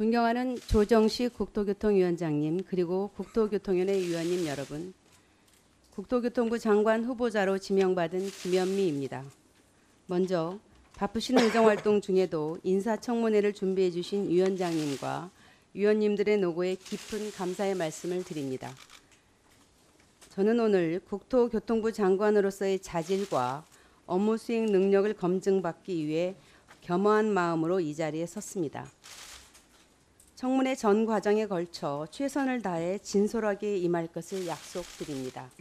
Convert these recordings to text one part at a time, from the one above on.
존경하는 조정식 국토교통위원장님 그리고 국토교통위원회 위원님 여러분, 국토교통부 장관 후보자로 지명받은 김현미입니다. 먼저 바쁘신 의정활동 중에도 인사청문회를 준비해 주신 위원장님과 위원님들의 노고에 깊은 감사의 말씀을 드립니다. 저는 오늘 국토교통부 장관으로서의 자질과 업무 수행 능력을 검증받기 위해 겸허한 마음으로 이 자리에 섰습니다. 청문회 전 과정에 걸쳐 최선을 다해 진솔하게 임할 것을 약속드립니다.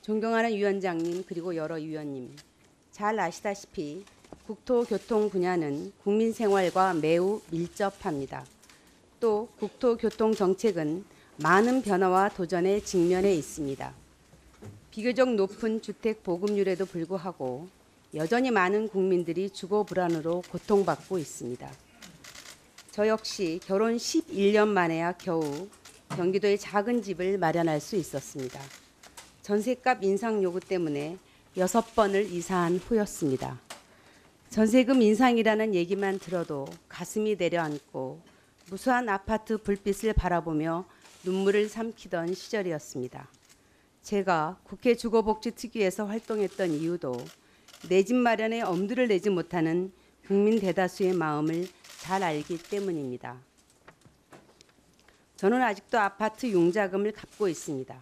존경하는 위원장님 그리고 여러 위원님, 잘 아시다시피 국토교통 분야는 국민 생활과 매우 밀접합니다. 또 국토교통 정책은 많은 변화와 도전에 직면해 있습니다. 비교적 높은 주택 보급률에도 불구하고 여전히 많은 국민들이 주거 불안으로 고통받고 있습니다. 저 역시 결혼 11년 만에야 겨우 경기도에 작은 집을 마련할 수 있었습니다. 전셋값 인상 요구 때문에 6번을 이사한 후였습니다. 전세금 인상이라는 얘기만 들어도 가슴이 내려앉고 무수한 아파트 불빛을 바라보며 눈물을 삼키던 시절이었습니다. 제가 국회 주거복지특위에서 활동했던 이유도 내 집 마련에 엄두를 내지 못하는 국민 대다수의 마음을 잘 알기 때문입니다. 저는 아직도 아파트 융자금을 갚고 있습니다.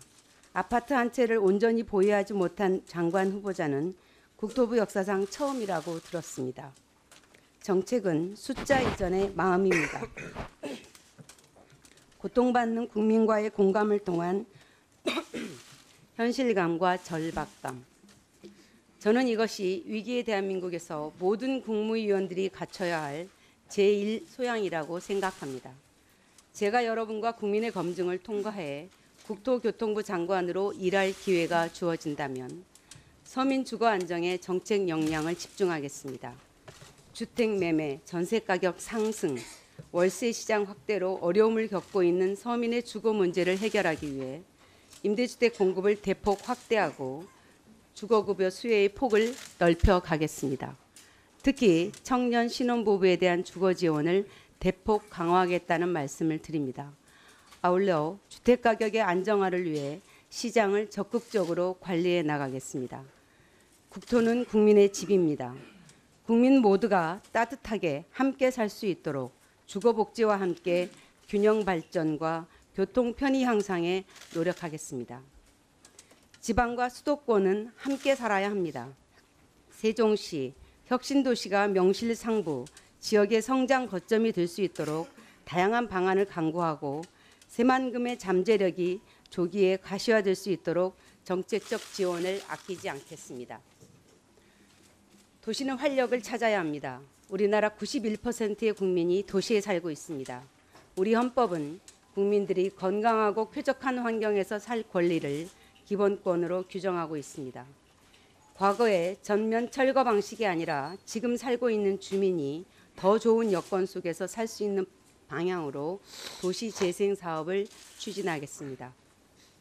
아파트 한 채를 온전히 보유하지 못한 장관 후보자는 국토부 역사상 처음이라고 들었습니다. 정책은 숫자 이전의 마음입니다. 고통받는 국민과의 공감을 통한 현실감과 절박감. 저는 이것이 위기의 대한민국에서 모든 국무위원들이 갖춰야 할 제1 소양이라고 생각합니다. 제가 여러분과 국민의 검증을 통과해 국토교통부 장관으로 일할 기회가 주어진다면 서민 주거 안정에 정책 역량을 집중하겠습니다. 주택 매매, 전세 가격 상승, 월세 시장 확대로 어려움을 겪고 있는 서민의 주거 문제를 해결하기 위해 임대주택 공급을 대폭 확대하고 주거급여 수혜의 폭을 넓혀 가겠습니다. 특히 청년 신혼부부에 대한 주거 지원을 대폭 강화하겠다는 말씀을 드립니다. 아울러 주택가격의 안정화를 위해 시장을 적극적으로 관리해 나가겠습니다. 국토는 국민의 집입니다. 국민 모두가 따뜻하게 함께 살 수 있도록 주거복지와 함께 균형 발전과 교통 편의 향상에 노력하겠습니다. 지방과 수도권은 함께 살아야 합니다. 세종시, 혁신도시가 명실상부 지역의 성장 거점이 될 수 있도록 다양한 방안을 강구하고 새만금의 잠재력이 조기에 가시화될 수 있도록 정책적 지원을 아끼지 않겠습니다. 도시는 활력을 찾아야 합니다. 우리나라 91%의 국민이 도시에 살고 있습니다. 우리 헌법은 국민들이 건강하고 쾌적한 환경에서 살 권리를 기본권으로 규정하고 있습니다. 과거의 전면 철거 방식이 아니라 지금 살고 있는 주민이 더 좋은 여건 속에서 살 수 있는 방향으로 도시 재생 사업을 추진하겠습니다.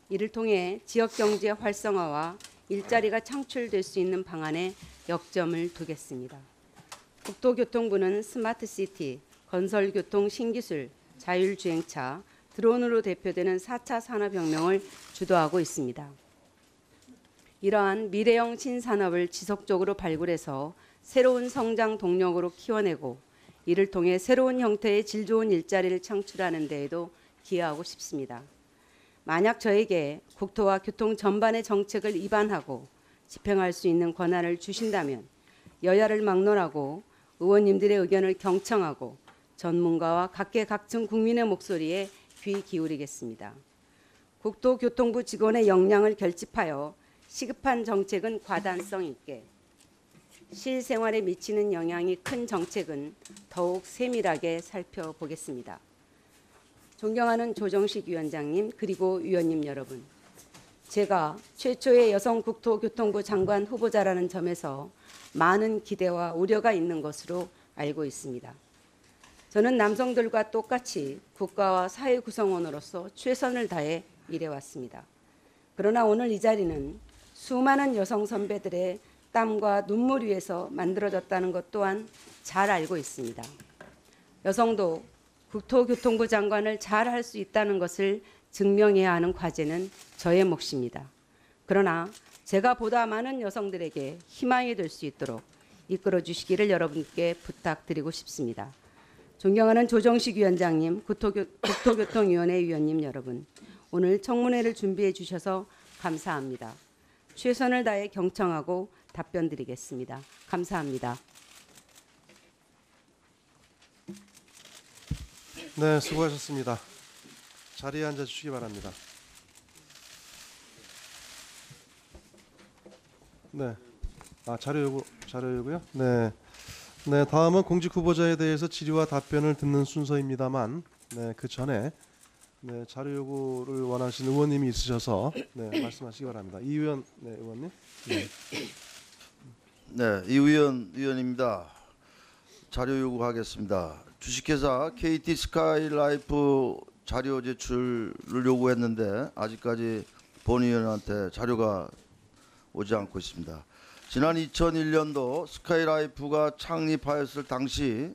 이를 통해 지역 경제 활성화와 일자리가 창출될 수 있는 방안에 역점을 두겠습니다. 국토교통부는 스마트시티, 건설교통 신기술, 자율주행차, 드론으로 대표되는 4차 산업혁명을 주도하고 있습니다. 이러한 미래형 신산업을 지속적으로 발굴해서 새로운 성장 동력으로 키워내고 이를 통해 새로운 형태의 질 좋은 일자리를 창출하는 데에도 기여하고 싶습니다. 만약 저에게 국토와 교통 전반의 정책을 입안하고 집행할 수 있는 권한을 주신다면 여야를 막론하고 의원님들의 의견을 경청하고 전문가와 각계각층 국민의 목소리에 귀 기울이겠습니다. 국토교통부 직원의 역량을 결집하여 시급한 정책은 과단성 있게, 실생활에 미치는 영향이 큰 정책은 더욱 세밀하게 살펴보겠습니다. 존경하는 조정식 위원장님 그리고 위원님 여러분, 제가 최초의 여성 국토교통부 장관 후보자라는 점에서 많은 기대와 우려가 있는 것으로 알고 있습니다. 저는 남성들과 똑같이 국가와 사회 구성원으로서 최선을 다해 일해왔습니다. 그러나 오늘 이 자리는 수많은 여성 선배들의 땀과 눈물 위에서 만들어졌다는 것 또한 잘 알고 있습니다. 여성도 국토교통부 장관을 잘 할 수 있다는 것을 증명해야 하는 과제는 저의 몫입니다. 그러나 제가 보다 많은 여성들에게 희망이 될 수 있도록 이끌어 주시기를 여러분께 부탁드리고 싶습니다. 존경하는 조정식 위원장님, 국토교통위원회 위원님 여러분, 오늘 청문회를 준비해 주셔서 감사합니다. 최선을 다해 경청하고 답변 드리겠습니다. 감사합니다. 네, 수고하셨습니다. 자리에 앉아 주시기 바랍니다. 네, 자료 요구요? 네, 네, 다음은 공직 후보자에 대해서 질의와 답변을 듣는 순서입니다만, 네, 그 전에 네, 자료 요구를 원하시는 의원님이 있으셔서 네, 말씀하시기 바랍니다. 이 의원, 네, 의원님. 네, 네, 의원입니다. 자료 요구하겠습니다. 주식회사 KT 스카이라이프 자료 제출을 요구했는데 아직까지 본의원한테 자료가 오지 않고 있습니다. 지난 2001년도 스카이라이프가 창립하였을 당시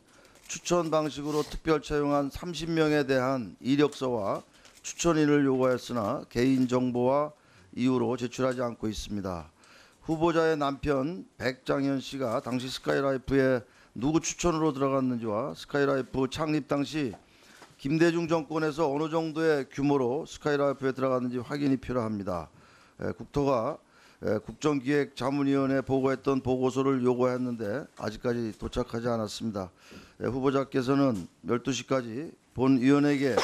추천 방식으로 특별 채용한 30명에 대한 이력서와 추천인을 요구하였으나 개인정보와 이유로 제출하지 않고 있습니다. 후보자의 남편 백장현 씨가 당시 스카이라이프에 누구 추천으로 들어갔는지와 스카이라이프 창립 당시 김대중 정권에서 어느 정도의 규모로 스카이라이프에 들어갔는지 확인이 필요합니다. 국토가 국정기획자문위원회에 보고했던 보고서를 요구했는데 아직까지 도착하지 않았습니다. 후보자께서는 12시까지 본 위원에게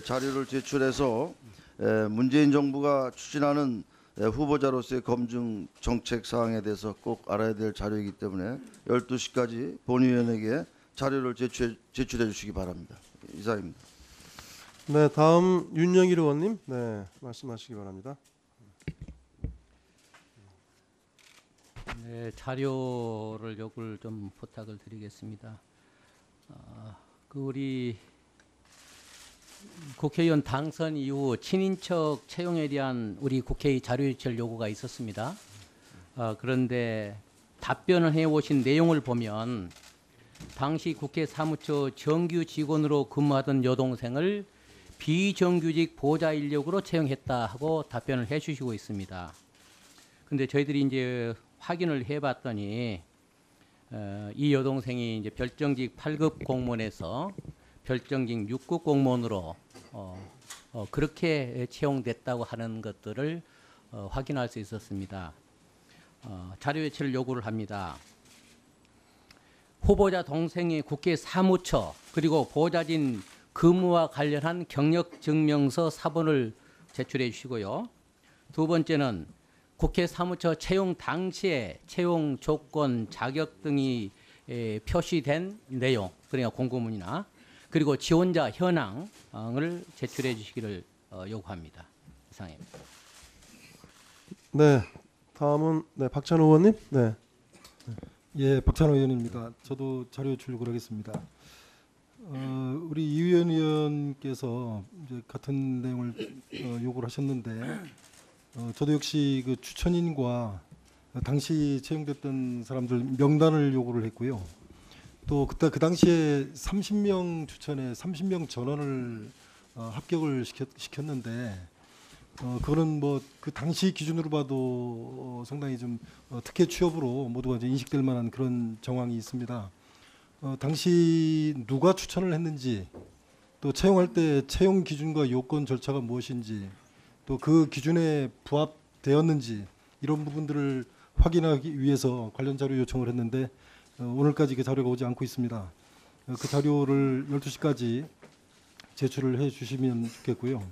자료를 제출해서 문재인 정부가 추진하는 후보자로서의 검증 정책 사항에 대해서 꼭 알아야 될 자료이기 때문에 12시까지 본위원에게 자료를 제출해 주시기 바랍니다. 이상입니다. 네, 다음 윤영일 의원님, 네, 말씀하시기 바랍니다. 네, 자료를 요구를 좀 부탁을 드리겠습니다. 우리 국회의원 당선 이후 친인척 채용에 대한 우리 국회의 자료 제출 요구가 있었습니다. 그런데 답변을 해오신 내용을 보면 당시 국회 사무처 정규 직원으로 근무하던 여동생을 비정규직 보좌 인력으로 채용했다 하고 답변을 해주시고 있습니다. 근데 저희들이 이제 확인을 해봤더니 이 여동생이 이제 별정직 8급 공무원에서 별정직 6급 공무원으로 그렇게 채용됐다고 하는 것들을 확인할 수 있었습니다. 자료 제출을 요구를 합니다. 후보자 동생의 국회 사무처 그리고 보좌진 근무와 관련한 경력증명서 사본을 제출해 주시고요. 두 번째는 국회 사무처 채용 당시에 채용 조건, 자격 등이 표시된 내용, 그러니까 공고문이나 그리고 지원자 현황을 제출해 주시기를 요구합니다. 이상입니다. 네, 다음은 네, 박찬호 의원님. 네. 예, 박찬호 의원입니다. 저도 자료 요출 요구하겠습니다. 우리 이의원 의원께서 이제 같은 내용을 요구를 하셨는데 저도 역시 그 추천인과 당시 채용됐던 사람들 명단을 요구를 했고요. 또 그때 그 당시에 30명 추천에 30명 전원을 합격을 시켰는데 그거는 뭐 그 당시 기준으로 봐도 상당히 좀 특혜 취업으로 모두가 이제 인식될 만한 그런 정황이 있습니다. 당시 누가 추천을 했는지 또 채용할 때 채용 기준과 요건 절차가 무엇인지 또 그 기준에 부합되었는지 이런 부분들을 확인하기 위해서 관련 자료 요청을 했는데 오늘까지 그 자료가 오지 않고 있습니다. 그 자료를 12시까지 제출을 해 주시면 좋겠고요.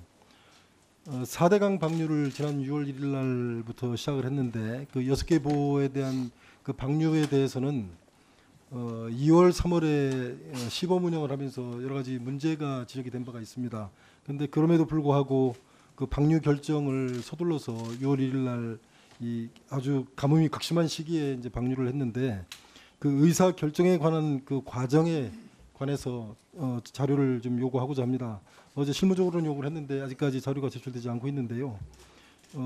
4대강 방류를 지난 6월 1일 날부터 시작을 했는데 그 6개 보에 대한 그 방류에 대해서는 2월 3월에 시범 운영을 하면서 여러 가지 문제가 지적이 된 바가 있습니다. 그런데 그럼에도 불구하고 그 방류 결정을 서둘러서 6월 1일 날 이 아주 가뭄이 극심한 시기에 이제 방류를 했는데 그 의사 결정에 관한 그 과정에 관해서 자료를 좀 요구하고자 합니다. 어제 실무적으로는 요구를 했는데 아직까지 자료가 제출되지 않고 있는데요.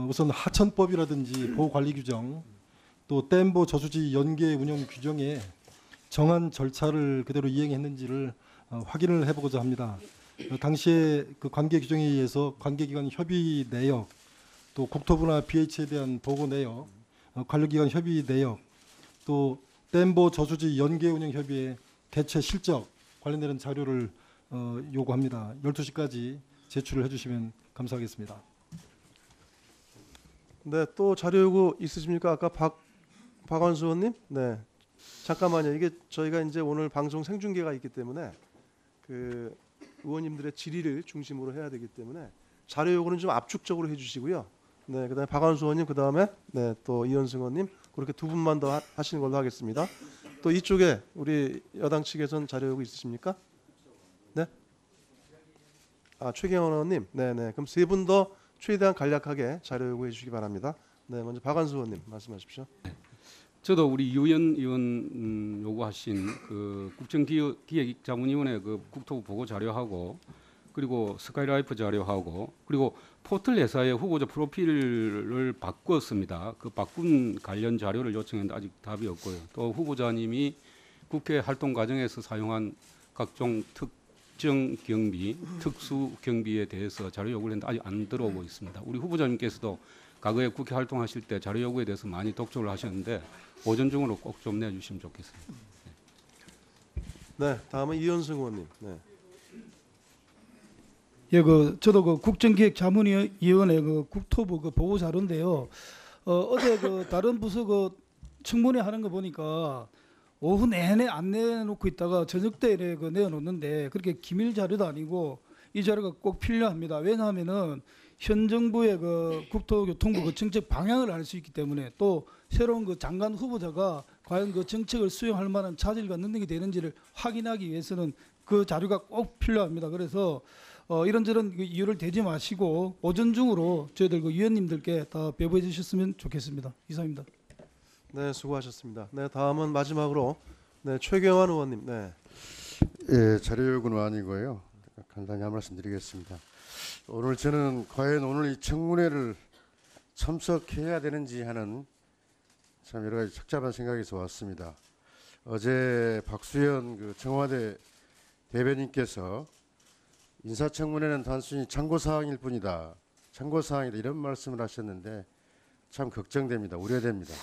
우선 하천법이라든지 보호관리규정 또 댐보 저수지 연계 운영 규정에 정한 절차를 그대로 이행했는지를 확인을 해보고자 합니다. 당시에 그 관계 규정에 의해서 관계기관 협의 내역, 또 국토부나 BH에 대한 보고 내역, 관료기관 협의 내역, 또 댐보 저수지 연계 운영 협의회 개최 실적 관련되는 자료를 요구합니다. 12시까지 제출을 해주시면 감사하겠습니다. 네, 또 자료 요구 있으십니까? 아까 박원수 의원님? 네. 잠깐만요. 이게 저희가 이제 오늘 방송 생중계가 있기 때문에 그 의원님들의 질의를 중심으로 해야 되기 때문에 자료 요구는 좀 압축적으로 해주시고요. 네, 그다음에 박원수 의원님, 그다음에 네, 또 이현승 의원님 그렇게 두 분만 더 하시는 걸로 하겠습니다. 또 이쪽에 우리 여당 측에선 자료 요구 있으십니까? 네. 아, 최경원 의원님. 네, 네. 그럼 세 분 더 최대한 간략하게 자료 요구해 주시기 바랍니다. 네, 먼저 박원수 의원님 말씀하십시오. 저도 우리 유현 의원 요구하신 그 국정기획자문위원회 그 국토부 보고 자료하고 그리고 스카이라이프 자료하고 그리고 포털 회사의 후보자 프로필을 바꿨습니다. 그 바꾼 관련 자료를 요청했는데 아직 답이 없고요. 또 후보자님이 국회 활동 과정에서 사용한 각종 특정 경비, 특수 경비에 대해서 자료 요구를 했는데 아직 안 들어오고 있습니다. 우리 후보자님께서도 과거에 국회 활동하실 때 자료 요구에 대해서 많이 독촉을 하셨는데 오전 중으로 꼭 좀 내주시면 좋겠습니다. 네, 다음은 이현승 의원님. 네. 예, 저도 국정기획자문위원회 국토부 보고 자료인데요. 어제 다른 부서 청문회 하는 거 보니까 오후 내내 안 내놓고 있다가 저녁 때 내놓는데 그렇게 기밀 자료도 아니고 이 자료가 꼭 필요합니다. 왜냐하면은 현 정부의 국토교통부 정책 방향을 알 수 있기 때문에 또 새로운 장관 후보자가 과연 정책을 수행할 만한 자질과 능력이 되는지를 확인하기 위해서는 그 자료가 꼭 필요합니다. 그래서 이런저런 이유를 대지 마시고 오전 중으로 저희들 위원님들께 다 배부해 주셨으면 좋겠습니다. 이상입니다. 네, 수고하셨습니다. 네, 다음은 마지막으로 네, 최경환 의원님. 네. 예, 자료 요구는 아니고요. 간단히 한 말씀 드리겠습니다. 오늘 저는 과연 오늘 이 청문회를 참석해야 되는지 하는 참 여러 가지 착잡한 생각에서 왔습니다. 어제 박수현 청와대 대변인께서 인사청문회는 단순히 참고사항일 뿐이다. 참고사항이다. 이런 말씀을 하셨는데 참 걱정됩니다. 우려됩니다.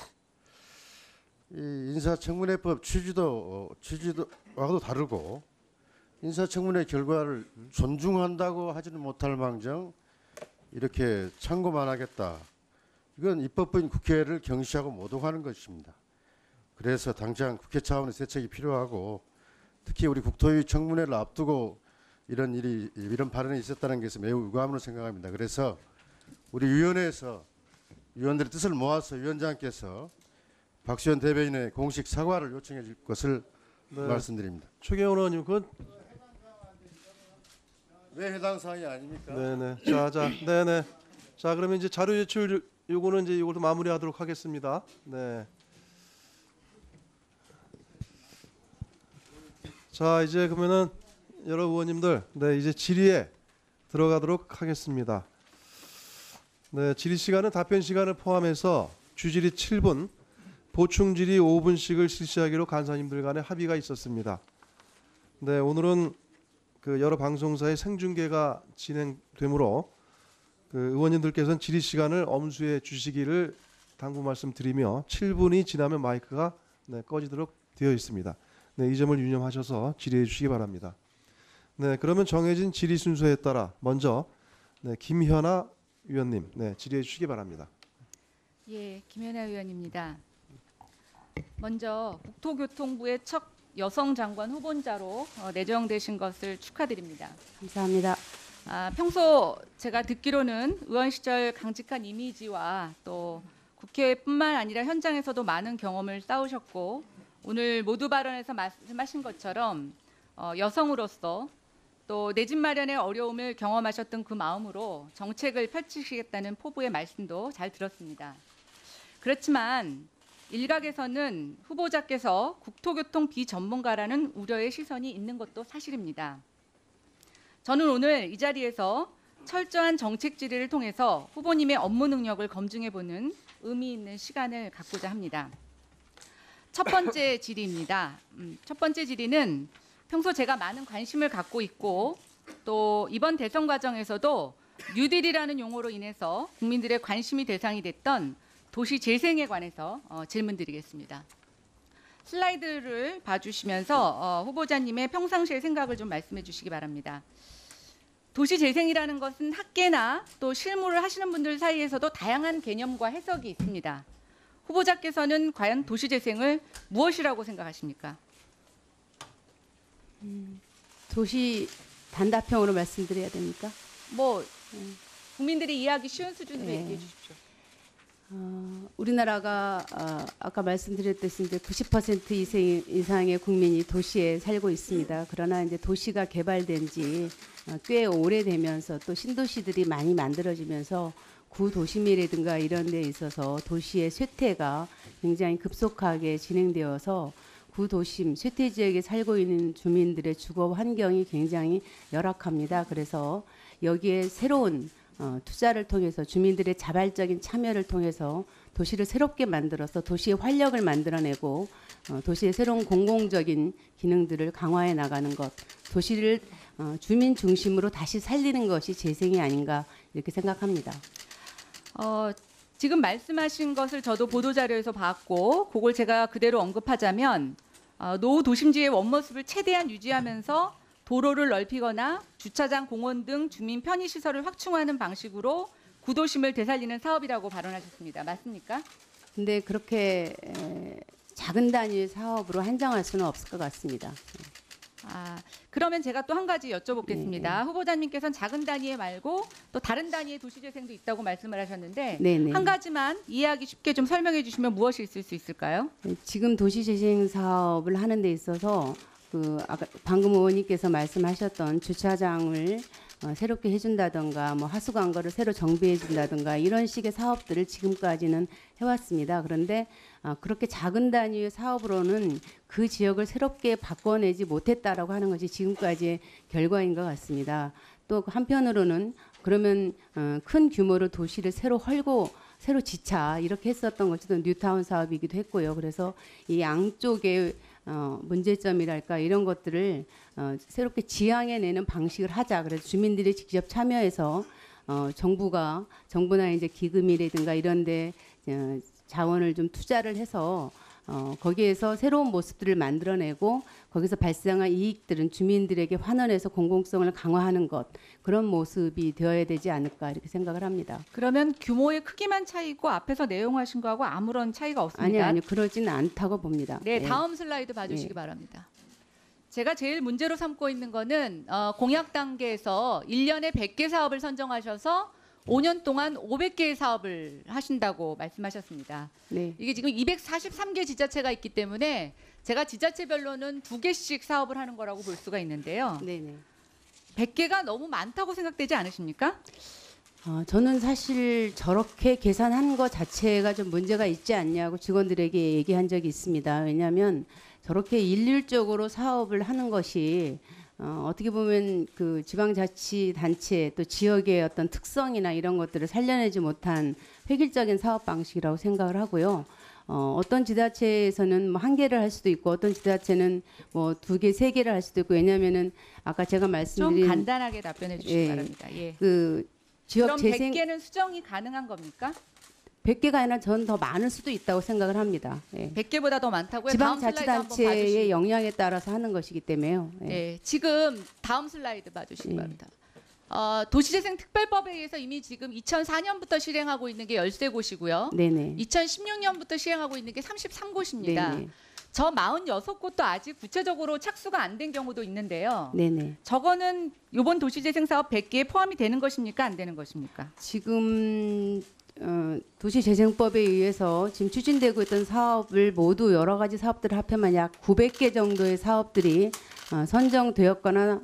이 인사청문회법 취지와도 다르고 인사청문회 결과를 존중한다고 하지는 못할 망정 이렇게 참고만 하겠다. 이건 입법부인 국회를 경시하고 모독하는 것입니다. 그래서 당장 국회 차원의 대책이 필요하고 특히 우리 국토위 청문회를 앞두고 이런 발언이 있었다는 것은 매우 유감으로 생각합니다. 그래서 우리 위원회에서 위원들의 뜻을 모아서 위원장께서 박수현 대변인의 공식 사과를 요청해 줄 것을 네. 말씀드립니다. 최경원 의원님, 그건 왜 해당 사항이 아닙니까? 네네. 네네. 자, 그러면 이제 자료 제출 요거는 이제 이걸로 마무리하도록 하겠습니다. 네. 자, 이제 그러면은 여러 의원님들, 네, 이제 질의에 들어가도록 하겠습니다. 네, 질의 시간은 답변 시간을 포함해서 주질의 7분, 보충 질의 5분씩을 실시하기로 간사님들 간에 합의가 있었습니다. 네, 오늘은 여러 방송사의 생중계가 진행되므로 의원님들께서는 질의 시간을 엄수해 주시기를 당부 말씀드리며 7분이 지나면 마이크가 꺼지도록 되어 있습니다. 네, 이 점을 유념하셔서 질의해 주시기 바랍니다. 네, 그러면 정해진 질의 순서에 따라 먼저 김현아 위원님 질의해 주시기 바랍니다. 예, 김현아 의원입니다. 먼저 국토교통부의 첫 여성 장관 후보자로 내정되신 것을 축하드립니다. 감사합니다. 평소 제가 듣기로는 의원 시절 강직한 이미지와 또 국회뿐만 아니라 현장에서도 많은 경험을 쌓으셨고 오늘 모두 발언에서 말씀하신 것처럼 여성으로서 또 내 집 마련의 어려움을 경험하셨던 그 마음으로 정책을 펼치시겠다는 포부의 말씀도 잘 들었습니다. 그렇지만 일각에서는 후보자께서 국토교통 비전문가라는 우려의 시선이 있는 것도 사실입니다. 저는 오늘 이 자리에서 철저한 정책 질의를 통해서 후보님의 업무 능력을 검증해보는 의미 있는 시간을 갖고자 합니다. 첫 번째 질의입니다. 첫 번째 질의는 평소 제가 많은 관심을 갖고 있고 또 이번 대선 과정에서도 뉴딜이라는 용어로 인해서 국민들의 관심이 대상이 됐던 도시 재생에 관해서 질문드리겠습니다. 슬라이드를 봐주시면서 후보자님의 평상시의 생각을 좀 말씀해 주시기 바랍니다. 도시 재생이라는 것은 학계나 또 실무를 하시는 분들 사이에서도 다양한 개념과 해석이 있습니다. 후보자께서는 과연 도시 재생을 무엇이라고 생각하십니까? 도시 단답형으로 말씀드려야 됩니까? 뭐 국민들이 이해하기 쉬운 수준으로 네. 얘기해 주십시오. 우리나라가 아까 말씀드렸듯이 이제 90% 이상의 국민이 도시에 살고 있습니다. 그러나 이제 도시가 개발된 지 꽤 오래되면서 또 신도시들이 많이 만들어지면서 구도심이라든가 이런 데 있어서 도시의 쇠퇴가 굉장히 급속하게 진행되어서 구도심, 쇠퇴 지역에 살고 있는 주민들의 주거 환경이 굉장히 열악합니다. 그래서 여기에 새로운 투자를 통해서 주민들의 자발적인 참여를 통해서 도시를 새롭게 만들어서 도시의 활력을 만들어내고 도시의 새로운 공공적인 기능들을 강화해 나가는 것, 도시를 주민 중심으로 다시 살리는 것이 재생이 아닌가 이렇게 생각합니다. 지금 말씀하신 것을 저도 보도자료에서 봤고 그걸 제가 그대로 언급하자면 노후 도심지의 원모습을 최대한 유지하면서 도로를 넓히거나 주차장, 공원 등 주민 편의시설을 확충하는 방식으로 구도심을 되살리는 사업이라고 발언하셨습니다. 맞습니까? 근데 그렇게 작은 단위의 사업으로 한정할 수는 없을 것 같습니다. 그러면 제가 또 한 가지 여쭤보겠습니다. 후보자님께서는 작은 단위의 말고 또 다른 단위의 도시재생도 있다고 말씀을 하셨는데 네네. 한 가지만 이해하기 쉽게 좀 설명해 주시면 무엇이 있을 수 있을까요? 지금 도시재생 사업을 하는 데 있어서 아까 방금 의원님께서 말씀하셨던 주차장을 새롭게 해준다든가 뭐 하수관거를 새로 정비해준다든가 이런 식의 사업들을 지금까지는 해왔습니다. 그런데 그렇게 작은 단위의 사업으로는 그 지역을 새롭게 바꿔내지 못했다라고 하는 것이 지금까지의 결과인 것 같습니다. 또 한편으로는 그러면 큰 규모로 도시를 새로 헐고 새로 지차 이렇게 했었던 것이 또 뉴타운 사업이기도 했고요. 그래서 이 양쪽의 문제점이랄까 이런 것들을 새롭게 지향해내는 방식을 하자. 그래서 주민들이 직접 참여해서 정부나 이제 기금이라든가 이런데 자원을 좀 투자를 해서 거기에서 새로운 모습들을 만들어내고 거기서 발생한 이익들은 주민들에게 환원해서 공공성을 강화하는 것 그런 모습이 되어야 되지 않을까 이렇게 생각을 합니다. 그러면 규모의 크기만 차이고 앞에서 내용하신 거하고 아무런 차이가 없습니다. 아니요. 그러지는 않다고 봅니다. 네, 다음 슬라이드 봐주시기 바랍니다. 제가 제일 문제로 삼고 있는 거는 공약 단계에서 1년에 100개 사업을 선정하셔서 5년 동안 500개의 사업을 하신다고 말씀하셨습니다. 네. 이게 지금 243개 지자체가 있기 때문에 제가 지자체별로는 2개씩 사업을 하는 거라고 볼 수가 있는데요. 네네. 100개가 너무 많다고 생각되지 않으십니까? 저는 사실 저렇게 계산한 것 자체가 좀 문제가 있지 않냐고 직원들에게 얘기한 적이 있습니다. 왜냐하면 저렇게 일률적으로 사업을 하는 것이 어떻게 보면 그 지방자치단체 또 지역의 어떤 특성이나 이런 것들을 살려내지 못한 획일적인 사업 방식이라고 생각을 하고요. 어떤 지자체에서는 뭐 1개를 할 수도 있고 어떤 지자체는 뭐 2개, 3개를 할 수도 있고 왜냐하면은 아까 제가 말씀드린 좀 간단하게 답변해 주시기 바랍니다. 예. 그 지역 그럼 재생 100개는 수정이 가능한 겁니까? 100개가 아니라 저는 더 많을 수도 있다고 생각을 합니다. 예. 100개보다 더 많다고요? 다음 슬라이드 한번 지방자치단체의 봐주시기 역량에 따라서 하는 것이기 때문에요. 예. 네, 지금 다음 슬라이드 봐주시기 네. 바랍니다. 도시재생특별법에 의해서 이미 지금 2004년부터 실행하고 있는 게 13곳이고요. 네네. 2016년부터 시행하고 있는 게 33곳입니다. 네네. 저 46곳도 아직 구체적으로 착수가 안 된 경우도 있는데요. 네네. 저거는 이번 도시재생 사업 100개에 포함이 되는 것입니까? 안 되는 것입니까? 지금 도시재생법에 의해서 지금 추진되고 있던 사업을 모두 여러 가지 사업들을 합하면 약 900개 정도의 사업들이 선정되었거나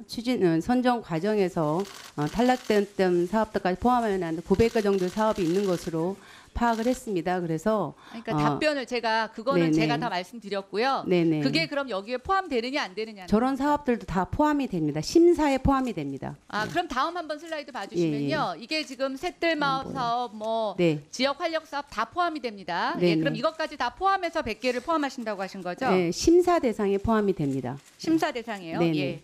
선정 과정에서 탈락된 사업들까지 포함하면 한 900개 정도의 사업이 있는 것으로 파악을 했습니다. 그래서 그러니까 답변을 제가 그거는 네네. 제가 다 말씀드렸고요. 네네. 그게 그럼 여기에 포함되느냐 안 되느냐. 저런 사업들도 다 포함이 됩니다. 심사에 포함이 됩니다. 그럼 다음 한번 슬라이드 봐주시면요. 이게 지금 셋들마을 사업, 뭐 네. 지역 활력 사업 다 포함이 됩니다. 네네. 예, 그럼 이것까지 다 포함해서 100개를 포함하신다고 하신 거죠? 네, 심사 대상에 포함이 됩니다. 심사 대상이에요. 네네. 예.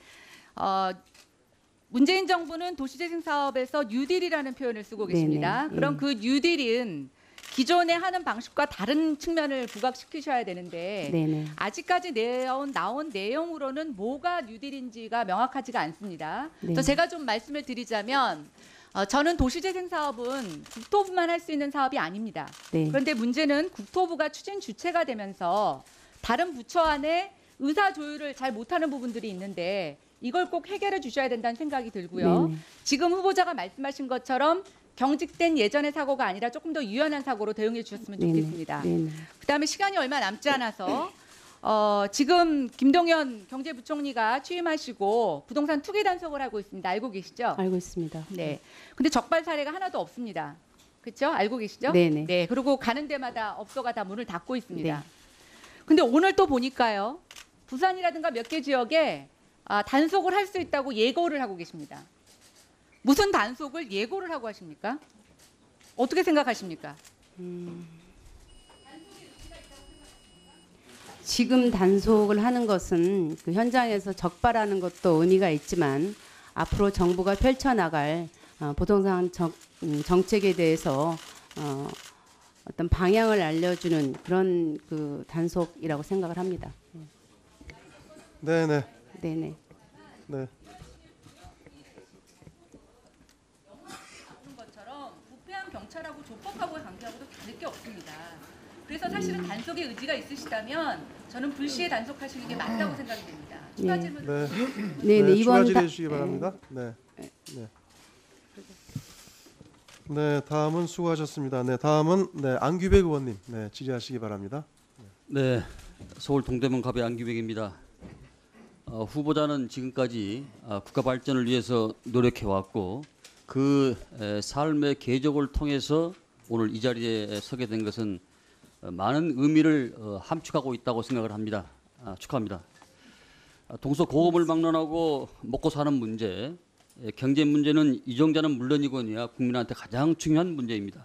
문재인 정부는 도시재생 사업에서 뉴딜이라는 표현을 쓰고 계십니다. 네네. 그럼 그 뉴딜은 기존에 하는 방식과 다른 측면을 부각시키셔야 되는데 네네. 아직까지 나온 내용으로는 뭐가 뉴딜인지가 명확하지가 않습니다. 네. 그래서 제가 좀 말씀을 드리자면 저는 도시재생 사업은 국토부만 할 수 있는 사업이 아닙니다. 네. 그런데 문제는 국토부가 추진 주체가 되면서 다른 부처 안에 의사 조율을 잘 못하는 부분들이 있는데 이걸 꼭 해결해 주셔야 된다는 생각이 들고요. 네네. 지금 후보자가 말씀하신 것처럼 경직된 예전의 사고가 아니라 조금 더 유연한 사고로 대응해 주셨으면 네네. 좋겠습니다. 네네. 그다음에 시간이 얼마 남지 않아서 지금 김동연 경제부총리가 취임하시고 부동산 투기 단속을 하고 있습니다. 알고 계시죠? 알고 있습니다. 네. 근데 적발 사례가 하나도 없습니다. 그렇죠? 알고 계시죠? 네네. 네. 그리고 가는 데마다 업소가 다 문을 닫고 있습니다. 네. 근데 오늘 또 보니까요. 부산이라든가 몇 개 지역에 단속을 할 수 있다고 예고를 하고 계십니다. 무슨 단속을 예고를 하고 하십니까? 어떻게 생각하십니까? 지금 단속을 하는 것은 그 현장에서 적발하는 것도 의미가 있지만 앞으로 정부가 펼쳐나갈 부동산 정책에 대해서 어떤 방향을 알려주는 그런 그 단속이라고 생각을 합니다. 네네. 네네. 네. 것처럼 부패한 경찰하고 조폭하고의 관계하고도 다를 게 없습니다. 그래서 사실은 단속의 의지가 있으시다면 저는 불시에 단속하시는 게 맞다고 생각이 됩니다. 추가 네. 질문. 네. 네네. 네, 추가 이번 질의해 주시기 바랍니다. 네. 네. 네, 다음은 수고하셨습니다. 네, 다음은 안규백 의원님, 질의하시기 바랍니다. 네, 서울 동대문 갑의 안규백입니다. 후보자는 지금까지 국가 발전을 위해서 노력해 왔고 그 삶의 궤적을 통해서 오늘 이 자리에 서게 된 것은 많은 의미를 함축하고 있다고 생각을 합니다. 축하합니다. 동서고금을 막론하고 먹고 사는 문제, 경제 문제는 이정자는 물론이거니와 국민한테 가장 중요한 문제입니다.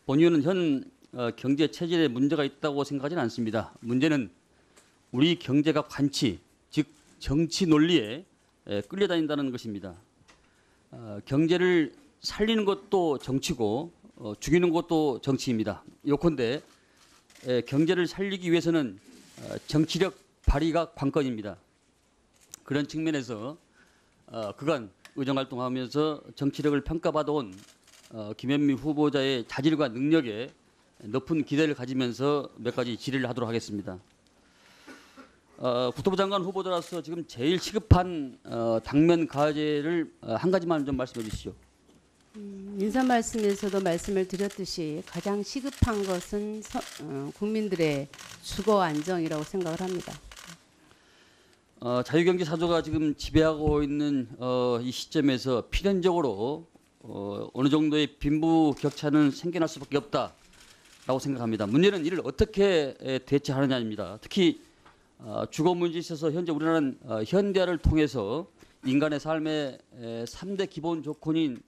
본 의원은 현 경제 체질에 문제가 있다고 생각하지는 않습니다. 문제는 우리 경제가 관치, 즉 정치 논리에 끌려다닌다는 것입니다. 경제를 살리는 것도 정치고 죽이는 것도 정치입니다. 요컨대 경제를 살리기 위해서는 정치력 발휘가 관건입니다. 그런 측면에서 그간 의정활동하면서 정치력을 평가받아온 김현미 후보자의 자질과 능력에 높은 기대를 가지면서 몇 가지 질의를 하도록 하겠습니다. 국토부 장관 후보자로서 지금 제일 시급한 당면 과제를 한 가지만 좀 말씀해 주시죠. 인사 말씀에서도 말씀을 드렸듯이 가장 시급한 것은 국민들의 주거 안정이라고 생각을 합니다. 자유경제 사조가 지금 지배하고 있는 이 시점에서 필연적으로 어느 정도의 빈부격차는 생겨날 수밖에 없다라고 생각합니다. 문제는 이를 어떻게 대처하느냐입니다. 특히 주거 문제에 있어서 현재 우리나라는 현대화를 통해서 인간의 삶의 3대 기본 조건인